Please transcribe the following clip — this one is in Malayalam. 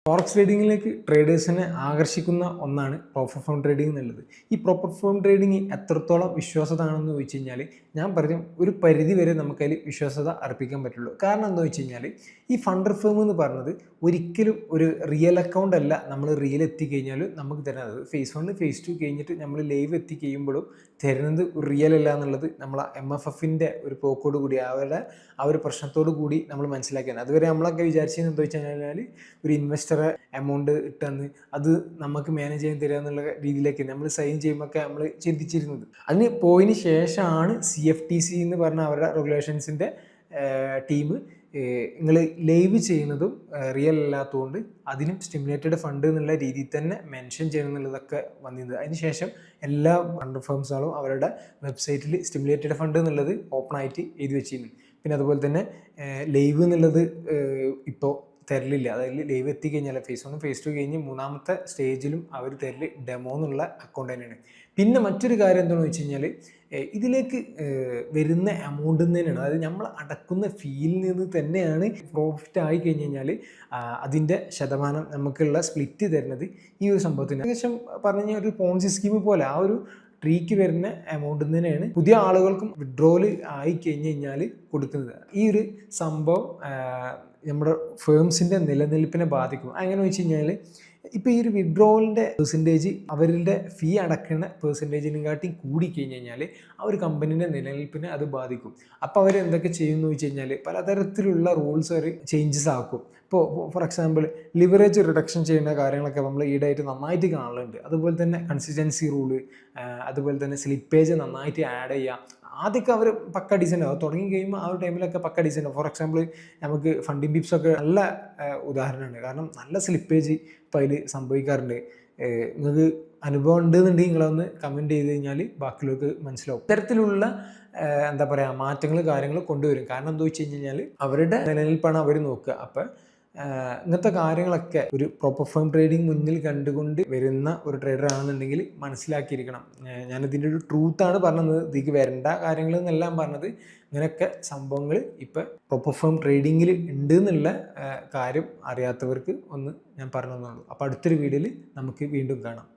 ഫോറക്സ് ട്രേഡിങ്ങിലേക്ക് ട്രേഡേഴ്സിനെ ആകർഷിക്കുന്ന ഒന്നാണ് പ്രോപ്പർ ഫോം ട്രേഡിംഗ് എന്നുള്ളത്. ഈ പ്രോപ്പർ ഫോം ട്രേഡിംഗ് എത്രത്തോളം വിശ്വാസതാണെന്ന് ചോദിച്ചു കഴിഞ്ഞാൽ ഞാൻ പറഞ്ഞു ഒരു പരിധി വരെ നമുക്കതിൽ വിശ്വാസത അർപ്പിക്കാൻ പറ്റുള്ളൂ. കാരണം എന്താ വെച്ച് കഴിഞ്ഞാൽ ഈ ഫണ്ടർ ഫേം എന്ന് പറഞ്ഞത് ഒരിക്കലും ഒരു റിയൽ അക്കൗണ്ട് അല്ല. നമ്മൾ റിയൽ എത്തിക്കഴിഞ്ഞാൽ നമുക്ക് തരുന്നത് ഫേസ് 1 ഫേസ് 2 കഴിഞ്ഞിട്ട് നമ്മൾ ലൈവ് എത്തിക്കഴിയുമ്പോഴും തരുന്നത് റിയൽ അല്ല എന്നുള്ളത് നമ്മൾ MFFൻ്റെ ഒരു പോക്കോട് കൂടി അവരുടെ ആ ഒരു പ്രശ്നത്തോടു കൂടി നമ്മൾ മനസ്സിലാക്കിയാണ്. അതുവരെ നമ്മളൊക്കെ വിചാരിച്ചത് എന്താ വെച്ച് കഴിഞ്ഞാൽ ഒരു ഇൻവെസ്റ്റർ എമൗണ്ട് ഇട്ടെന്ന് അത് നമുക്ക് മാനേജ് ചെയ്യാൻ തരിക എന്നുള്ള രീതിയിലേക്ക് നമ്മൾ സൈൻ ചെയ്യുമ്പോഴൊക്കെ നമ്മൾ ചിന്തിച്ചിരുന്നത്. അതിന് പോയതിന് ശേഷമാണ് CFTC എന്ന് പറഞ്ഞ അവരുടെ റെഗുലേഷൻസിൻ്റെ ടീം നിങ്ങൾ ലൈവ് ചെയ്യുന്നതും റിയൽ അല്ലാത്തതുകൊണ്ട് അതിനും സ്റ്റിമുലേറ്റഡ് ഫണ്ട് എന്നുള്ള രീതിയിൽ തന്നെ മെൻഷൻ ചെയ്യണം എന്നുള്ളതൊക്കെ വന്നിരുന്നത്. അതിനുശേഷം എല്ലാ ഫണ്ട് ഫേംസുകളും അവരുടെ വെബ്സൈറ്റിൽ സ്റ്റിമുലേറ്റഡ് ഫണ്ട് എന്നുള്ളത് ഓപ്പൺ ആയിട്ട് എഴുതി വെച്ചിരുന്നു. പിന്നെ അതുപോലെ തന്നെ ലൈവ് എന്നുള്ളത് ഇപ്പോൾ തരലില്ല. അതായത് ലൈവ് എത്തിക്കഴിഞ്ഞാൽ ഫേസ് 1 ഫേസ് 2 കഴിഞ്ഞ് മൂന്നാമത്തെ സ്റ്റേജിലും അവർ തരൽ ഡെമോ എന്നുള്ള അക്കൗണ്ട് തന്നെയാണ്. പിന്നെ മറ്റൊരു കാര്യം എന്താണെന്ന് വെച്ച് കഴിഞ്ഞാൽ ഇതിലേക്ക് വരുന്ന എമൗണ്ട് തന്നെയാണ്, അതായത് നമ്മൾ അടക്കുന്ന ഫീയിൽ നിന്ന് തന്നെയാണ് പ്രോഫിറ്റ് ആയി കഴിഞ്ഞ് കഴിഞ്ഞാൽ അതിൻ്റെ ശതമാനം നമുക്കുള്ള സ്പ്ലിറ്റ് തരുന്നത് ഈ ഒരു സംഭവത്തിന്. ഏകദേശം പറഞ്ഞു കഴിഞ്ഞാൽ ഒരു പോൺസി സ്കീം പോലെ ആ ഒരു ട്രീക്ക് വരുന്ന എമൗണ്ട് തന്നെയാണ് പുതിയ ആളുകൾക്കും വിഡ്രോവൽ ആയി കഴിഞ്ഞ് കഴിഞ്ഞാൽ കൊടുക്കുന്നത്. ഈ ഒരു സംഭവം നമ്മുടെ ഫേംസിൻ്റെ നിലനിൽപ്പിനെ ബാധിക്കും. അങ്ങനെ വെച്ച് കഴിഞ്ഞാൽ ഇപ്പോൾ ഈ ഒരു വിഡ്രോവലിൻ്റെ പെർസെൻറ്റേജ് അവരുടെ ഫീ അടക്കുന്ന പെർസെൻറ്റേജിനെക്കാട്ടി കൂടി കഴിഞ്ഞ് കഴിഞ്ഞാൽ ആ ഒരു കമ്പനീൻ്റെ നിലനിൽപ്പിനെ അത് ബാധിക്കും. അപ്പോൾ അവർ എന്തൊക്കെ ചെയ്യുമെന്ന് വെച്ച് കഴിഞ്ഞാൽ പലതരത്തിലുള്ള റൂൾസ് അവർ ചേഞ്ചസ് ആക്കും. ഇപ്പോൾ ഫോർ എക്സാമ്പിൾ ലിവറേജ് റിഡക്ഷൻ ചെയ്യുന്ന കാര്യങ്ങളൊക്കെ നമ്മൾ ഈടായിട്ട് നന്നായിട്ട് കാണലുണ്ട്. അതുപോലെ തന്നെ കൺസിസ്റ്റൻസി റൂള്, അതുപോലെ തന്നെ സ്ലിപ്പേജ് നന്നായിട്ട് ആഡ് ചെയ്യുക. ആദ്യമൊക്കെ അവർ പക്ക ഡിസൈൻ ആവും, തുടങ്ങി കഴിയുമ്പോൾ ആ ഒരു ടൈമിലൊക്കെ പക്ക ഡിസൈൻ ആവും. ഫോർ എക്സാമ്പിൾ നമുക്ക് ഫണ്ടിങ് ബിപ്സൊക്കെ നല്ല ഉദാഹരണമാണ്. കാരണം നല്ല സ്ലിപ്പേജ് ഇപ്പോൾ അതിൽ സംഭവിക്കാറുണ്ട്. നിങ്ങൾക്ക് അനുഭവം ഉണ്ടെന്നുണ്ടെങ്കിൽ നിങ്ങളൊന്ന് കമൻറ്റ് ചെയ്ത് കഴിഞ്ഞാൽ ബാക്കിയുള്ളവർക്ക് മനസ്സിലാവും. ഇത്തരത്തിലുള്ള എന്താ പറയുക മാറ്റങ്ങൾ കാര്യങ്ങൾ കൊണ്ടുവരും. കാരണം എന്താ വെച്ച് കഴിഞ്ഞാൽ അവരുടെ നിലനിൽപ്പാണ് അവർ നോക്കുക. അപ്പം ഇങ്ങനത്തെ കാര്യങ്ങളൊക്കെ ഒരു പ്രോപ്പർ ഫേം ട്രേഡിംഗ് മുന്നിൽ കണ്ടുകൊണ്ട് വരുന്ന ഒരു ട്രേഡർ ആണെന്നുണ്ടെങ്കിൽ മനസ്സിലാക്കിയിരിക്കണം. ഞാനിതിൻ്റെ ഒരു ട്രൂത്താണ് പറഞ്ഞത്, ഇതിലേക്ക് വരേണ്ട കാര്യങ്ങൾ എന്നെല്ലാം പറഞ്ഞത്. ഇങ്ങനെയൊക്കെ സംഭവങ്ങൾ ഇപ്പം പ്രോപ്പർ ഫേം ട്രേഡിങ്ങിൽ ഉണ്ട് എന്നുള്ള കാര്യം അറിയാത്തവർക്ക് ഒന്ന് ഞാൻ പറഞ്ഞു തന്നുള്ളൂ. അപ്പോൾ അടുത്തൊരു വീഡിയോയിൽ നമുക്ക് വീണ്ടും കാണാം.